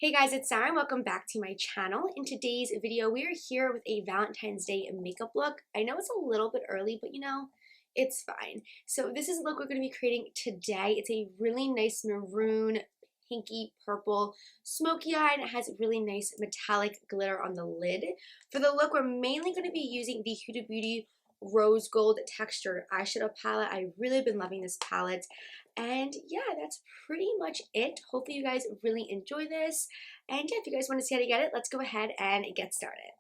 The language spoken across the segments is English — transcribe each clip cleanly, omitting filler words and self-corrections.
Hey guys, it's Sarah and welcome back to my channel. In today's video, we are here with a Valentine's Day makeup look. I know it's a little bit early, but it's fine. So this is the look we're going to be creating today. It's a really nice maroon, pinky, purple, smoky eye, and it has really nice metallic glitter on the lid. For the look, we're mainly going to be using the Huda Beauty Rose Gold Textured Eyeshadow Palette. I've really been loving this palette. And yeah, that's pretty much it. Hopefully you guys really enjoy this. And yeah, if you guys want to see how to get it, let's go ahead and get started.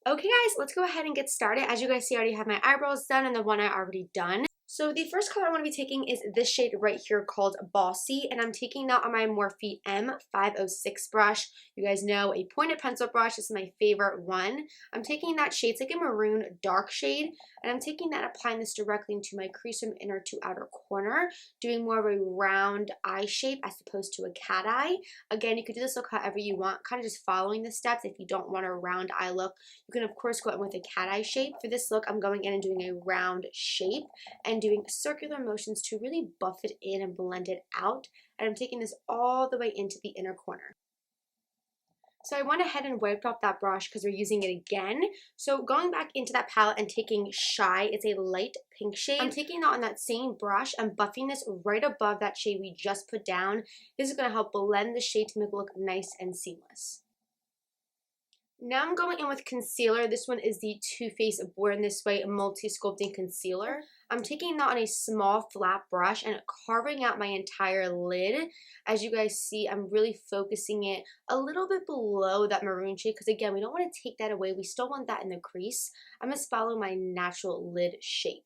Okay guys, let's go ahead and get started. As you guys see, I already have my eyebrows done and the one I already done. So the first color I want to be taking is this shade right here called Bossy, and I'm taking that on my Morphe M506 brush. You guys know a pointed pencil brush is my favorite one. I'm taking that shade, it's like a maroon dark shade, and I'm taking that, applying this directly into my crease from inner to outer corner, doing more of a round eye shape as opposed to a cat eye. Again, you could do this look however you want, kind of just following the steps. If you don't want a round eye look, you can of course go in with a cat eye shape. For this look, I'm going in and doing a round shape and doing circular motions to really buff it in and blend it out. And I'm taking this all the way into the inner corner. So I went ahead and wiped off that brush because we're using it again. So going back into that palette and taking Shy, it's a light pink shade. I'm taking that on that same brush and buffing this right above that shade we just put down. This is going to help blend the shade to make it look nice and seamless. Now I'm going in with concealer. This one is the Toofaced Born This Way Multi-Sculpting Concealer. I'm taking that on a small flat brush and carving out my entire lid. As you guys see, I'm really focusing it a little bit below that maroon shade because again, we don't want to take that away. We still want that in the crease. I'm just following my natural lid shape.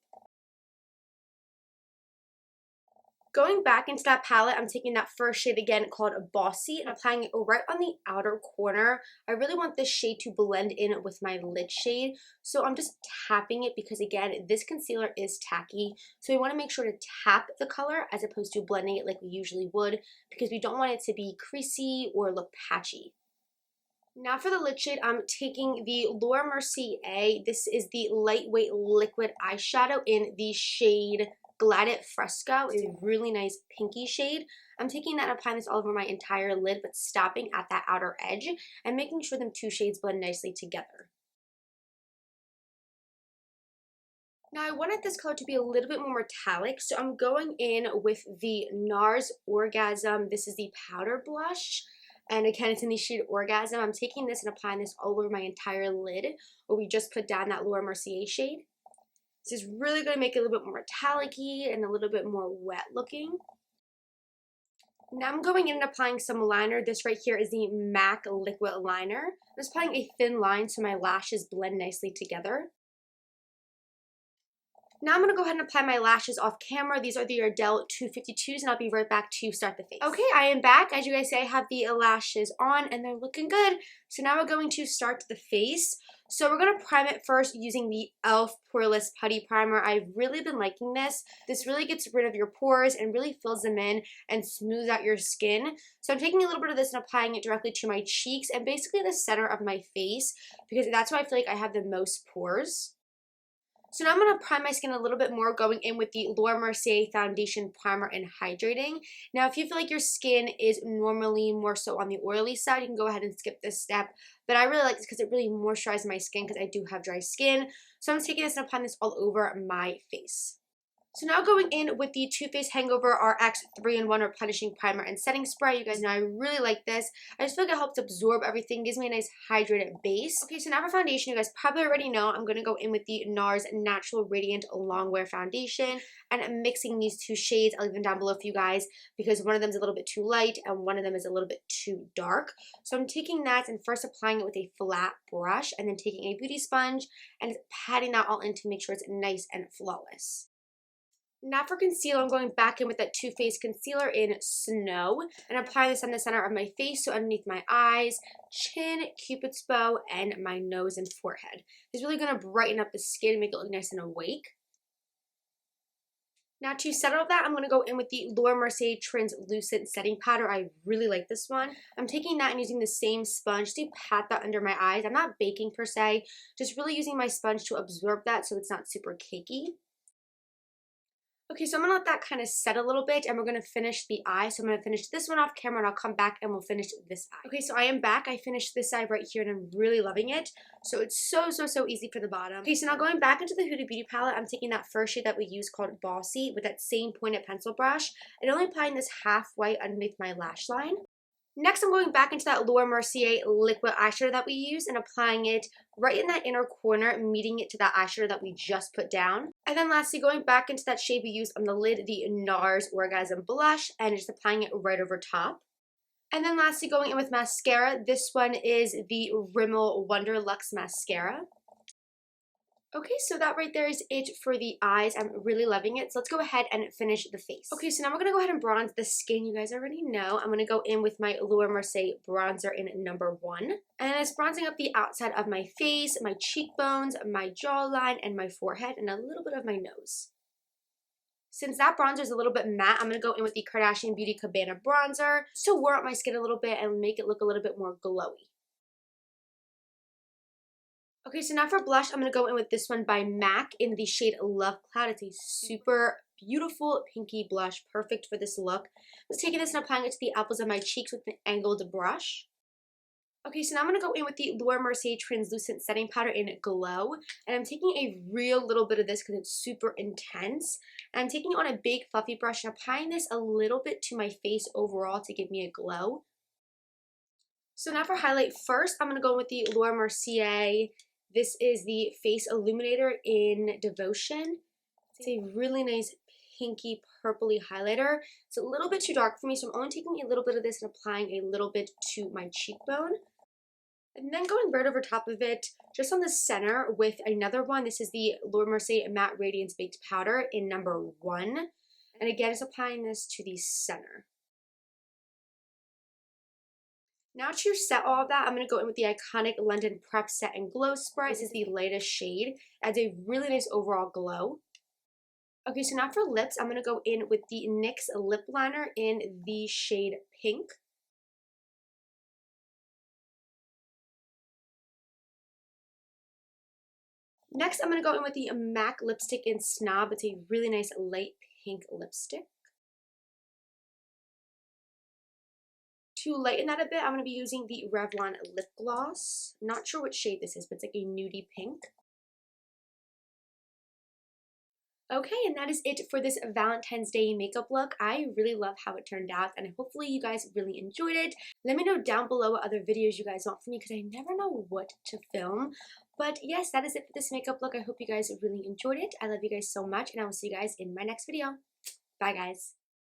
Going back into that palette, I'm taking that first shade again called Bossy and applying it right on the outer corner. I really want this shade to blend in with my lid shade, so I'm just tapping it because again, this concealer is tacky, so we want to make sure to tap the color as opposed to blending it like we usually would because we don't want it to be creasy or look patchy. Now for the lid shade, I'm taking the Mercier. This is the lightweight liquid eyeshadow in the shade Glad Fresco, is a really nice pinky shade. I'm taking that and applying this all over my entire lid, but stopping at that outer edge and making sure them two shades blend nicely together. Now I wanted this color to be a little bit more metallic, so I'm going in with the Nars Orgasm. This is the powder blush. And again, it's in the shade Orgasm. I'm taking this and applying this all over my entire lid where we just put down that Mercier shade. This is really going to make it a little bit more metallic-y and a little bit more wet looking. Now I'm going in and applying some liner. This right here is the MAC liquid liner. I'm just applying a thin line so my lashes blend nicely together. Now I'm going to go ahead and apply my lashes off camera. These are the Ardell 252s and I'll be right back to start the face. Okay, I am back. As you guys say, I have the lashes on and they're looking good. So now we're going to start the face. So we're going to prime it first using the e.l.f. Poreless Putty Primer. I've really been liking this. This really gets rid of your pores and really fills them in and smooths out your skin. So I'm taking a little bit of this and applying it directly to my cheeks and basically the center of my face because that's where I feel like I have the most pores. So now I'm going to prime my skin a little bit more, going in with the Mercier Foundation Primer and Hydrating. Now, if you feel like your skin is normally more so on the oily side, you can go ahead and skip this step. But I really like this because it really moisturizes my skin because I do have dry skin. So I'm taking this and applying this all over my face. So now going in with the Too Faced Hangover RX 3-in-1 Replenishing Primer and Setting Spray. You guys know I really like this. I just feel like it helps absorb everything, gives me a nice hydrated base. Okay, so now for foundation, you guys probably already know I'm going to go in with the Nars Natural Radiant Longwear Foundation and mixing these two shades. I'll leave them down below for you guys because one of them is a little bit too light and one of them is a little bit too dark. So I'm taking that and first applying it with a flat brush and then taking a beauty sponge and patting that all in to make sure it's nice and flawless. Now for concealer, I'm going back in with that Too Faced concealer in Snow and applying this on the center of my face, so underneath my eyes, chin, cupid's bow, and my nose and forehead. It's really going to brighten up the skin and make it look nice and awake. Now to settle that, I'm going to go in with the Mercier Translucent Setting Powder. I really like this one. I'm taking that and using the same sponge to pat that under my eyes. I'm not baking per se, just really using my sponge to absorb that so it's not super cakey. Okay, so I'm gonna let that kind of set a little bit and we're gonna finish the eye. So I'm gonna finish this one off camera and I'll come back and we'll finish this eye. Okay, so I am back. I finished this eye right here and I'm really loving it. So it's so easy for the bottom. Okay, so now going back into the Huda Beauty palette, I'm taking that first shade that we used called Bossy with that same pointed pencil brush and only applying this half white underneath my lash line. Next, I'm going back into that Mercier liquid eyeshadow that we used and applying it right in that inner corner, meeting it to that eyeshadow that we just put down. And then lastly, going back into that shade we used on the lid, the Nars Orgasm blush, and just applying it right over top. And then lastly, going in with mascara. This one is the Rimmel Wonder Luxe Mascara. Okay, so that right there is it for the eyes. I'm really loving it. So let's go ahead and finish the face. Okay, so now we're going to go ahead and bronze the skin. You guys already know. I'm going to go in with my Mercier bronzer in number 1. And it's bronzing up the outside of my face, my cheekbones, my jawline, and my forehead, and a little bit of my nose. Since that bronzer is a little bit matte, I'm going to go in with the Kardashian Beauty Cabana bronzer to warm up my skin a little bit and make it look a little bit more glowy. Okay, so now for blush, I'm going to go in with this one by MAC in the shade Love Cloud. It's a super beautiful pinky blush, perfect for this look. I was taking this and applying it to the apples of my cheeks with an angled brush. Okay, so now I'm going to go in with the Mercier Translucent Setting Powder in Glow. And I'm taking a real little bit of this because it's super intense. And I'm taking it on a big fluffy brush and applying this a little bit to my face overall to give me a glow. So now for highlight, first I'm going to go with the Mercier. This is the Face Illuminator in Devotion. It's a really nice pinky purpley highlighter. It's a little bit too dark for me, so I'm only taking a little bit of this and applying a little bit to my cheekbone. And then going right over top of it, just on the center with another one. This is the Mercier Matte Radiance Baked Powder in number 1. And again, just applying this to the center. Now to set all of that, I'm going to go in with the iconic London Prep Set and Glow Spray. This is the lightest shade. Adds a really nice overall glow. Okay, so now for lips, I'm going to go in with the NYX lip liner in the shade Pink. Next, I'm going to go in with the MAC lipstick in Snob. It's a really nice light pink lipstick. To lighten that a bit, I'm going to be using the Revlon lip gloss. Not sure what shade this is, but it's like a nudie pink. Okay, and that is it for this Valentine's Day makeup look. I really love how it turned out, and hopefully you guys really enjoyed it. Let me know down below what other videos you guys want from me, because I never know what to film. But yes, that is it for this makeup look. I hope you guys really enjoyed it. I love you guys so much, and I will see you guys in my next video. Bye, guys.